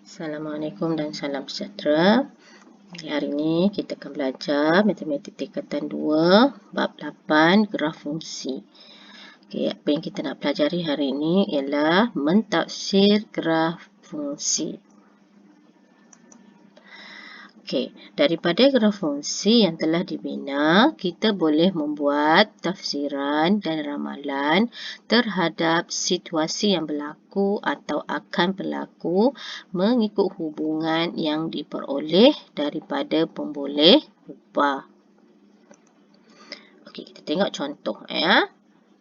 Assalamualaikum dan salam sejahtera. Hari ini kita akan belajar matematik tingkatan 2, bab 8, graf fungsi. Okey, apa yang kita nak pelajari hari ini ialah mentafsir graf fungsi. Okey, daripada graf fungsi yang telah dibina, kita boleh membuat tafsiran dan ramalan terhadap situasi yang berlaku atau akan berlaku mengikut hubungan yang diperoleh daripada pemboleh ubah. Okey, kita tengok contoh ya.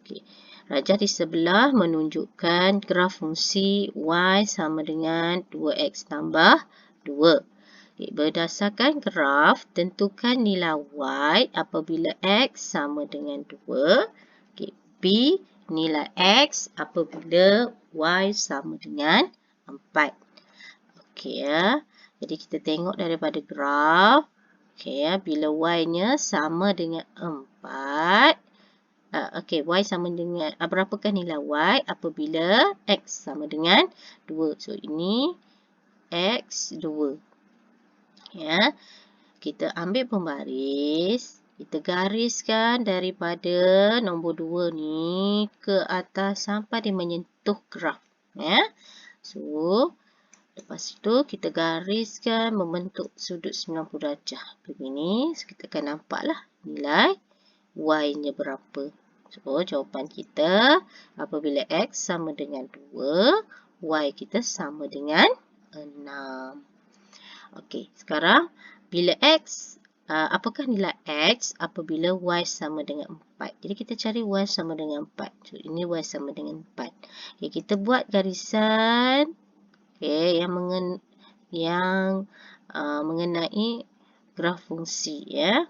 Okey, rajah di sebelah menunjukkan graf fungsi y sama dengan 2x tambah 2. Okay, berdasarkan graf, tentukan nilai y apabila x sama dengan 2. Okay, B, nilai x apabila y sama dengan 4. Okey ya. Jadi kita tengok daripada graf. Okey ya, bila y-nya sama dengan 4. Okey, y sama dengan, berapakah nilai y apabila x sama dengan 2. So, ini x 2. Ya, kita ambil pembaris, kita gariskan daripada nombor 2 ni ke atas sampai dia menyentuh graf. Ya. So, lepas itu kita gariskan membentuk sudut 90 darjah. Begini, so, kita akan nampaklah nilai y-nya berapa. So, jawapan kita apabila x sama dengan 2, y kita sama dengan 6. Okey, sekarang bila x, apakah nilai x apabila y sama dengan 4? Jadi kita cari y sama dengan 4. So, ini y sama dengan 4. Okay, kita buat garisan yang mengenai graf fungsi ya.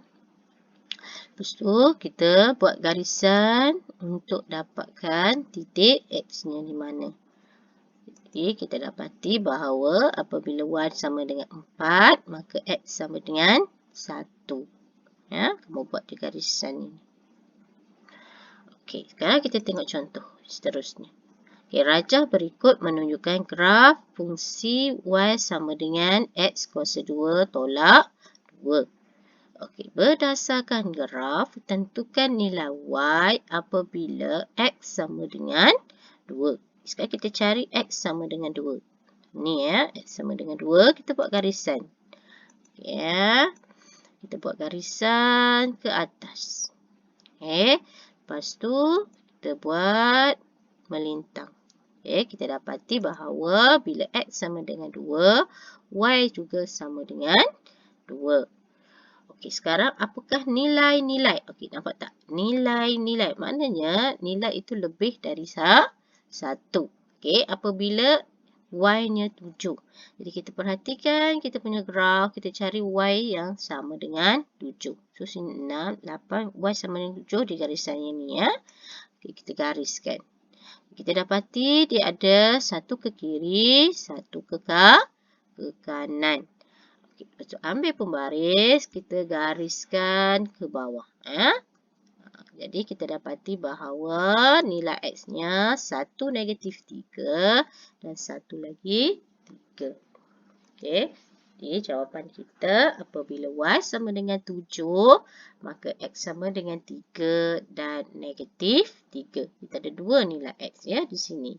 Lepas tu kita buat garisan untuk dapatkan titik x-nya di mana. Jadi, kita dapati bahawa apabila y sama dengan 4, maka x sama dengan 1. Ya, kamu buat di garisan ini. Okey, sekarang kita tengok contoh seterusnya. Okey, rajah berikut menunjukkan graf fungsi y sama dengan x kuasa 2 tolak 2. Okey, berdasarkan graf, tentukan nilai y apabila x sama dengan 2. Sekarang kita cari x sama dengan 2. Ni ya, x sama dengan 2. Kita buat garisan. Okay, ya. Kita buat garisan ke atas. Okay. Lepas tu, kita buat melintang. Okay, kita dapati bahawa bila x sama dengan 2, y juga sama dengan 2. Okey, sekarang apakah nilai-nilai? Okey, nampak tak? Nilai-nilai. Maknanya, nilai itu lebih dari 1. Okey, apabila y-nya 7. Jadi, kita perhatikan kita punya graf. Kita cari y yang sama dengan 7. So, sini 6, 8. Y sama dengan 7 di garisan ini ya. Okey, kita gariskan. Kita dapati dia ada satu ke kiri, satu ke kanan. Okey, lepas tu ambil pembaris, kita gariskan ke bawah. Jadi, kita dapati bahawa nilai x-nya 1 negatif 3 dan 1 lagi 3. Okey, jadi jawapan kita apabila y sama dengan 7, maka x sama dengan 3 dan negatif 3. Kita ada dua nilai x ya di sini.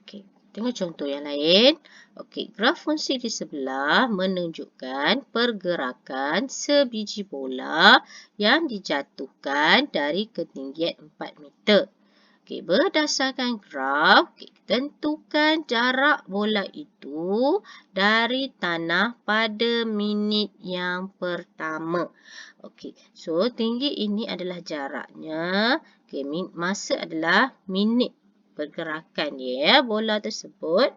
Okey, tengok contoh yang lain. Okey, graf fungsi di sebelah menunjukkan pergerakan sebiji bola yang dijatuhkan dari ketinggian 4 meter. Okey, berdasarkan graf, tentukan jarak bola itu dari tanah pada minit yang pertama. Okey, so tinggi ini adalah jaraknya. Okey, masa adalah minit pergerakan ya bola tersebut.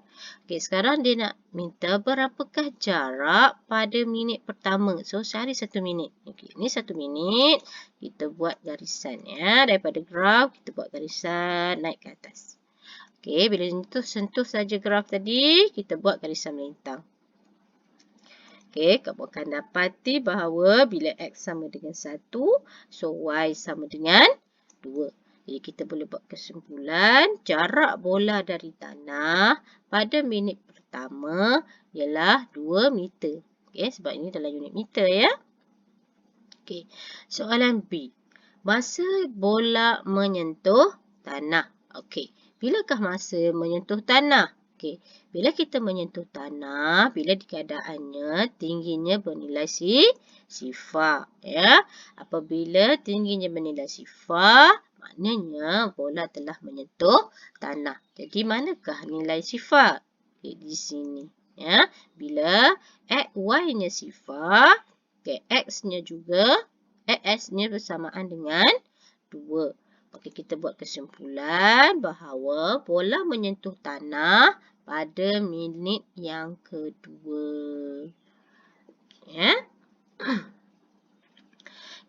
Okey, sekarang dia nak minta berapakah jarak pada minit pertama. So, cari 1 minit. Okey, ini 1 minit. Kita buat garisan ya. Daripada graf, kita buat garisan naik ke atas. Okey, bila sentuh saja graf tadi, kita buat garisan melintang. Okey, kamu akan dapati bahawa bila x sama dengan 1, so y sama dengan 2. Jadi kita boleh buat kesimpulan, jarak bola dari tanah pada minit pertama ialah 2 meter. Okey, sebab ini dalam unit meter ya. Okey, soalan B. Masa bola menyentuh tanah. Okey, bilakah masa menyentuh tanah? Okey, bila kita menyentuh tanah, bila di keadaannya tingginya bernilai sifar. Ya. Apabila tingginya bernilai sifar, maknanya bola telah menyentuh tanah. Jadi, manakah nilai sifar? Okey, di sini. Ya. Bila Y-nya sifar, okay, X-nya juga, S-nya bersamaan dengan 2. Okey, kita buat kesimpulan bahawa bola menyentuh tanah pada minit yang kedua. Ya.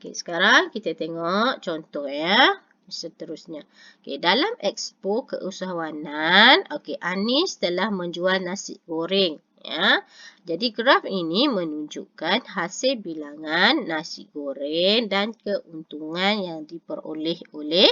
Okey, sekarang kita tengok contoh ya. Seterusnya. Okey, dalam expo keusahawanan, okey, Anis telah menjual nasi goreng. Ya. Jadi graf ini menunjukkan hasil bilangan nasi goreng dan keuntungan yang diperoleh oleh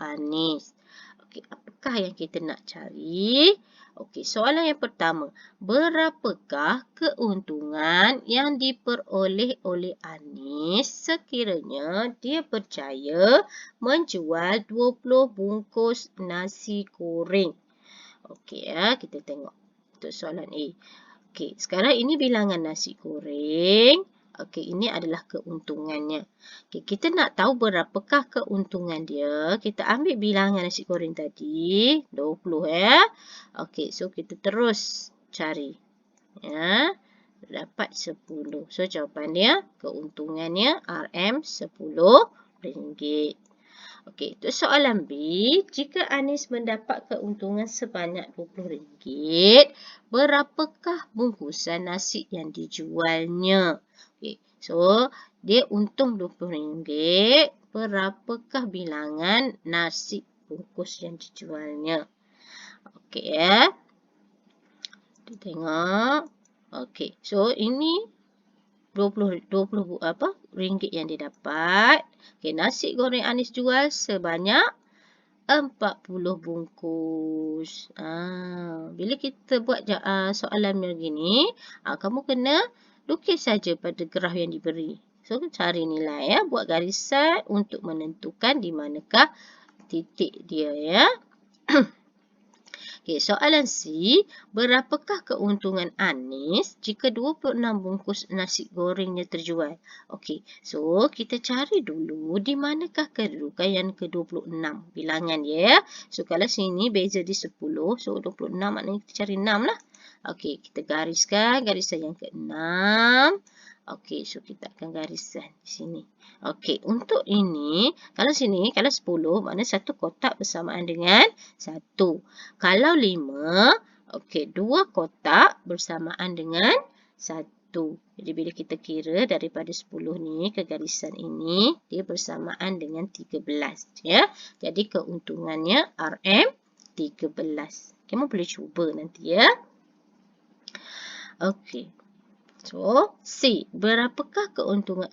Anis. Okey, apakah yang kita nak cari? Okey, soalan yang pertama. Berapakah keuntungan yang diperoleh oleh Anis sekiranya dia percaya menjual 20 bungkus nasi goreng? Okey ya, kita tengok untuk soalan A. Okey, sekarang ini bilangan nasi goreng. Okey, ini adalah keuntungannya. Okey, kita nak tahu berapakah keuntungan dia. Kita ambil bilangan nasi goreng tadi, 20 ya. Okey, so kita terus cari. Ya, dapat 10. So, jawapannya, keuntungannya RM10. Okey, untuk soalan B, jika Anis mendapat keuntungan sebanyak RM20, berapakah bungkusan nasi yang dijualnya? Okey, so dia untung RM20, berapakah bilangan nasi bungkus yang dijualnya? Okey ya. Kita tengok. Okey, so ini 20 ringgit yang dia dapat. Okey, nasi goreng Anis jual sebanyak 40 bungkus. Bila kita buat soalan begini, kamu kena lukis saja pada graf yang diberi. So, cari nilai ya, buat garisan untuk menentukan di manakah titik dia ya. Okey, soalan C, berapakah keuntungan Anis jika 26 bungkus nasi gorengnya terjual? Okey, so kita cari dulu di manakah kedudukan yang ke-26 bilangan dia ya. So kalau sini beza di 10, so 26 maknanya kita cari 6 lah. Okey, kita gariskan garisan yang ke-6. Okey, so kita akan gariskan di sini. Okey, untuk ini, kalau 10, maknanya satu kotak bersamaan dengan 1. Kalau 5, okey, 2 kotak bersamaan dengan 1. Jadi, bila kita kira daripada 10 ni ke garisan ini, dia bersamaan dengan 13. Ya. Jadi, keuntungannya RM13. Kamu boleh cuba nanti ya. Okey. So, C. Berapakah keuntungan...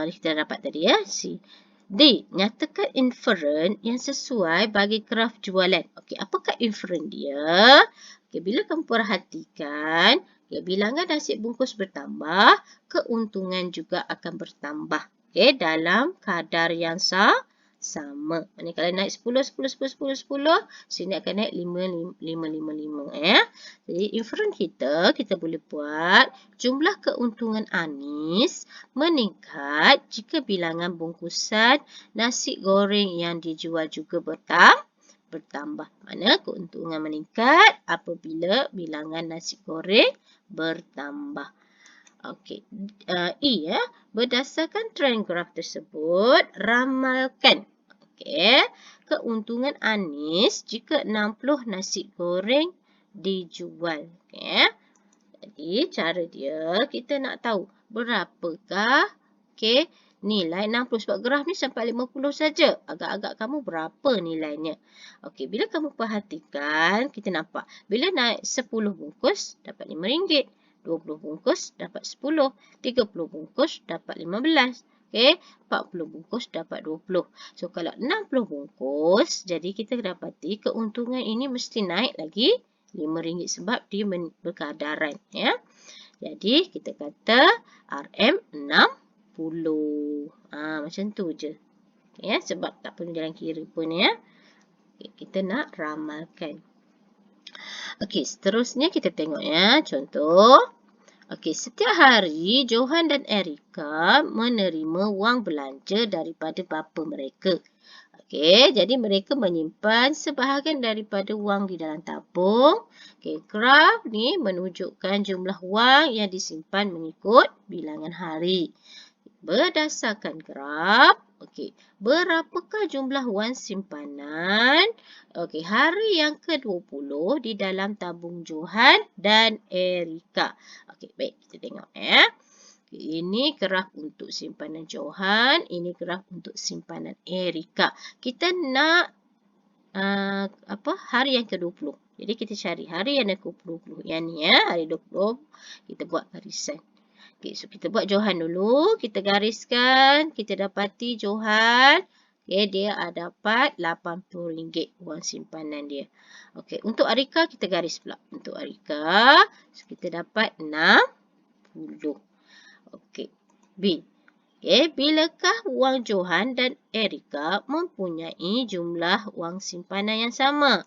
kita dapat tadi ya. C. D. Nyatakan inferen yang sesuai bagi graf jualan. Okey, apakah inferen dia? Okey, bila kamu perhatikan, bilangan nasi bungkus bertambah, keuntungan juga akan bertambah. Okey, dalam kadar yang sama. Maksudnya kalau naik 10, 10, 10, 10, 10, sini akan naik 5, 5, 5, 5 ya. Jadi, inferen kita boleh buat jumlah keuntungan Anis meningkat jika bilangan bungkusan nasi goreng yang dijual juga bertambah. Mana keuntungan meningkat apabila bilangan nasi goreng bertambah. Okey, E ya. Berdasarkan trend graf tersebut, ramalkan keuntungan Anis jika 60 nasi goreng dijual. Okay. Jadi, cara dia, kita nak tahu berapakah nilai 60. Sebab graf ni sampai 50 saja. Agak-agak kamu berapa nilainya? Okey, bila kamu perhatikan, kita nampak. Bila naik 10 bungkus, dapat RM5. 20 bungkus, dapat 10. 30 bungkus, dapat 15. Okey, 40 bungkus dapat 20. So, kalau 60 bungkus, jadi kita dapati keuntungan ini mesti naik lagi RM5 sebab dia berkadaran. Ya. Jadi, kita kata RM60. Macam tu je. Ya, sebab tak perlu jalan kira pun ya. Okay, kita nak ramalkan. Okey, seterusnya kita tengok ya. Contoh. Okey, setiap hari Johan dan Erika menerima wang belanja daripada bapa mereka. Okey, jadi mereka menyimpan sebahagian daripada wang di dalam tabung. Okey, graf ni menunjukkan jumlah wang yang disimpan mengikut bilangan hari. Berdasarkan graf, okey, berapakah jumlah wang simpanan? Okey, hari yang ke-20 di dalam tabung Johan dan Erika. Okey, baik, kita tengok ya. Ini graf untuk simpanan Johan, ini graf untuk simpanan Erika. Kita nak hari yang ke-20. Jadi kita cari hari yang ke-20. Yang ni ya, hari 20 kita buat garisan. Okey, so kita buat Johan dulu, kita gariskan, kita dapati Johan, okey, dia dapat RM80 wang simpanan dia. Okey, untuk Erika kita garis pula. Untuk Erika, so kita dapat 60. Okey, B. Okey, bilakah wang Johan dan Erika mempunyai jumlah wang simpanan yang sama?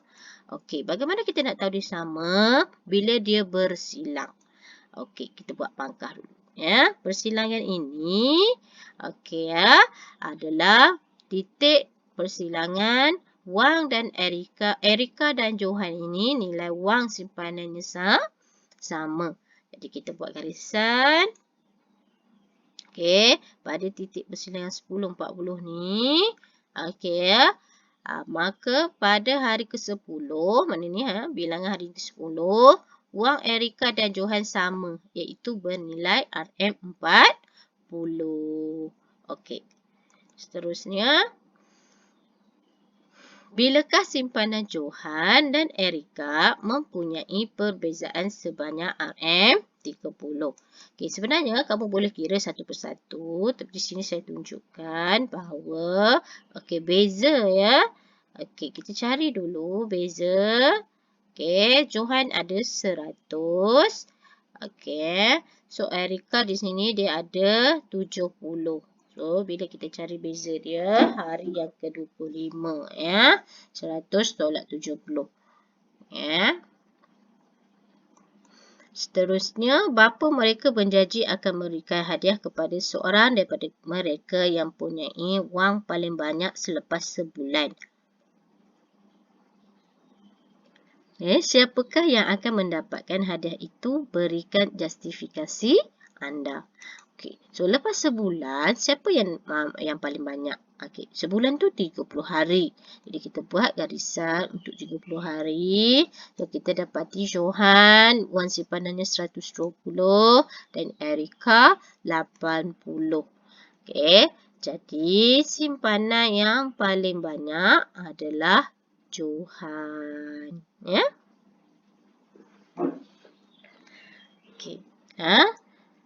Okey, bagaimana kita nak tahu dia sama? Bila dia bersilang. Okey, kita buat pangkah dulu. Ya, persilangan ini okey ya, adalah titik persilangan wang dan Erika dan Johan ini nilai wang simpanannya sama. Jadi kita buat garisan. Okey, pada titik persilangan 10.40 ni, okey ya. Maka pada hari ke-10, mana ni bilangan hari ke-10, wang Erika dan Johan sama, iaitu bernilai RM40. Okey. Seterusnya, bilakah simpanan Johan dan Erika mempunyai perbezaan sebanyak RM30? Okey, sebenarnya kamu boleh kira satu persatu, tapi di sini saya tunjukkan bahawa okey, beza ya. Okey, kita cari dulu beza. Okey, Johan ada 100. Okey, so Erika di sini dia ada 70. So, bila kita cari beza dia, hari yang ke-25 ya. 100 tolak 70. Ya. Seterusnya, bapa mereka berjanji akan memberikan hadiah kepada seorang daripada mereka yang mempunyai wang paling banyak selepas sebulan. Siapakah yang akan mendapatkan hadiah itu? Berikan justifikasi anda. Okey, so lepas sebulan, siapa yang paling banyak? Okey, sebulan tu 30 hari. Jadi kita buat garisan untuk 30 hari. So kita dapati Johan wang simpanannya 120 dan Erika 80. Okey, jadi simpanan yang paling banyak adalah Johan. Ya. Okey.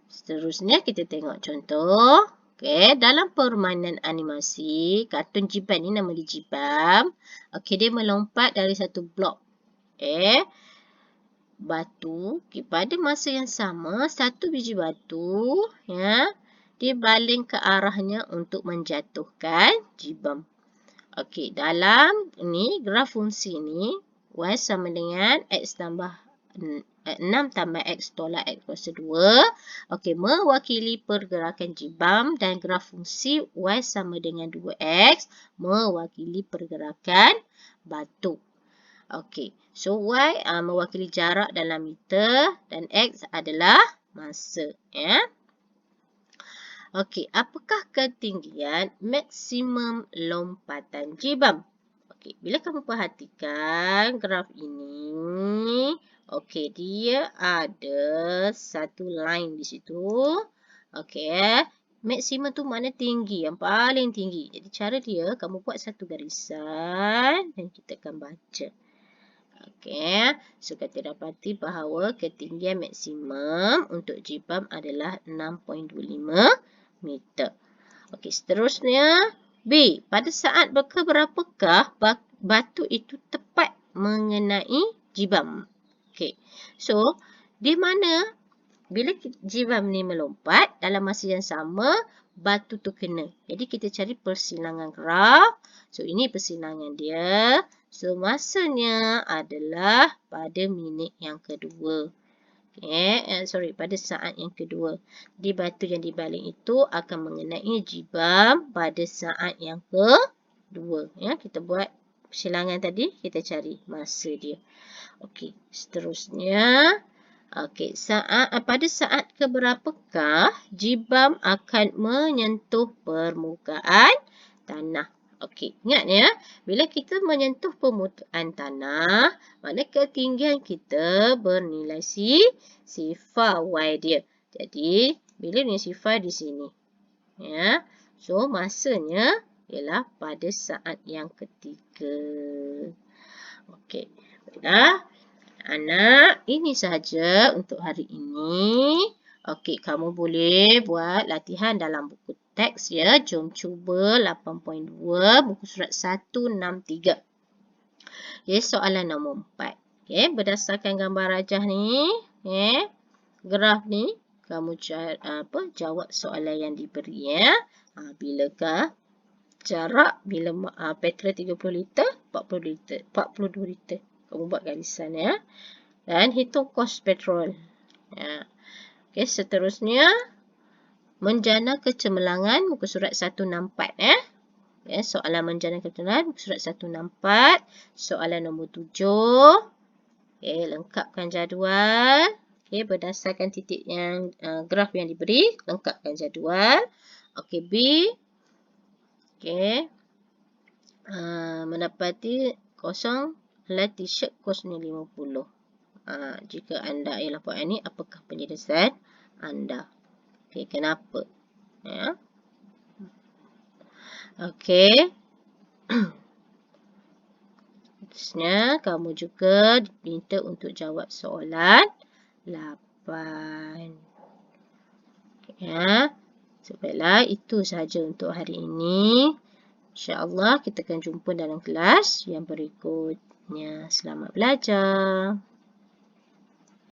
Seterusnya kita tengok contoh. Okey, dalam permainan animasi, kartun Jibam ni nama dia Jibam. Okey, dia melompat dari satu blok. Batu. Okey, pada masa yang sama, satu biji batu ya, dia baling ke arahnya untuk menjatuhkan Jibam. Okey, dalam ni graf fungsi ni y sama dengan x tambah 6 tambah x tolak x kuasa 2. Okey, mewakili pergerakan Jibam, dan graf fungsi y sama dengan 2x mewakili pergerakan batu. Okey, so y mewakili jarak dalam meter dan x adalah masa ya. Okey, apakah ketinggian maksimum lompatan Jibam? Okey, bila kamu perhatikan graf ini, okey, dia ada satu line di situ. Okey, maksimum tu mana tinggi, yang paling tinggi. Jadi cara dia, kamu buat satu garisan dan kita akan baca. Okey, so kita dapati bahawa ketinggian maksimum untuk Jibam adalah 6.25 meter. Okey, seterusnya B. Pada saat keberapakah batu itu tepat mengenai jibam? Okey. So, di mana bila jibam ni melompat, dalam masa yang sama, batu tu kena. Jadi, kita cari persilangan graf. So, ini persilangan dia. So, masanya adalah pada minit yang kedua. Pada saat yang kedua. Di batu yang dibaling itu akan mengenai jibam pada saat yang kedua. Ya, kita buat persilangan tadi, kita cari masa dia. Okey, seterusnya. Okey, pada saat keberapakah jibam akan menyentuh permukaan tanah? Okey, ingat ya, bila kita menyentuh permukaan tanah, makna ketinggian kita bernilai sifar Y dia. Jadi, bila ni sifar di sini. Ya, so masanya ialah pada saat yang ketiga. Okey, baiklah. Anak, ini sahaja untuk hari ini. Okey, kamu boleh buat latihan dalam buku teks ya. Jom cuba 8.2 buku surat 163. Okay, soalan nombor 4. Okay, berdasarkan gambar rajah ni, graf ni, kamu jawab soalan yang diberi ya. Bilakah jarak bila petrol 30 liter, 40 liter, 42 liter. Kamu buat garisan ya. Dan hitung kos petrol. Ya. Okey, seterusnya menjana kecemerlangan muka surat 164 ya. Ya, soalan menjana kecemerlangan muka surat 164. Soalan nombor 7. Okey, lengkapkan jadual. Okey, berdasarkan titik yang graf yang diberi, lengkapkan jadual. Okey, B. Okey. Mendapati kosong adalah t-shirt kosnya 50. Jika anda ialah puan ini, apakah penjelasan anda? Okey, kenapa? Ya. Okey. Seterusnya, kamu juga diminta untuk jawab soalan 8. Ya. Baiklah, itu sahaja untuk hari ini. InsyaAllah kita akan jumpa dalam kelas yang berikutnya. Selamat belajar.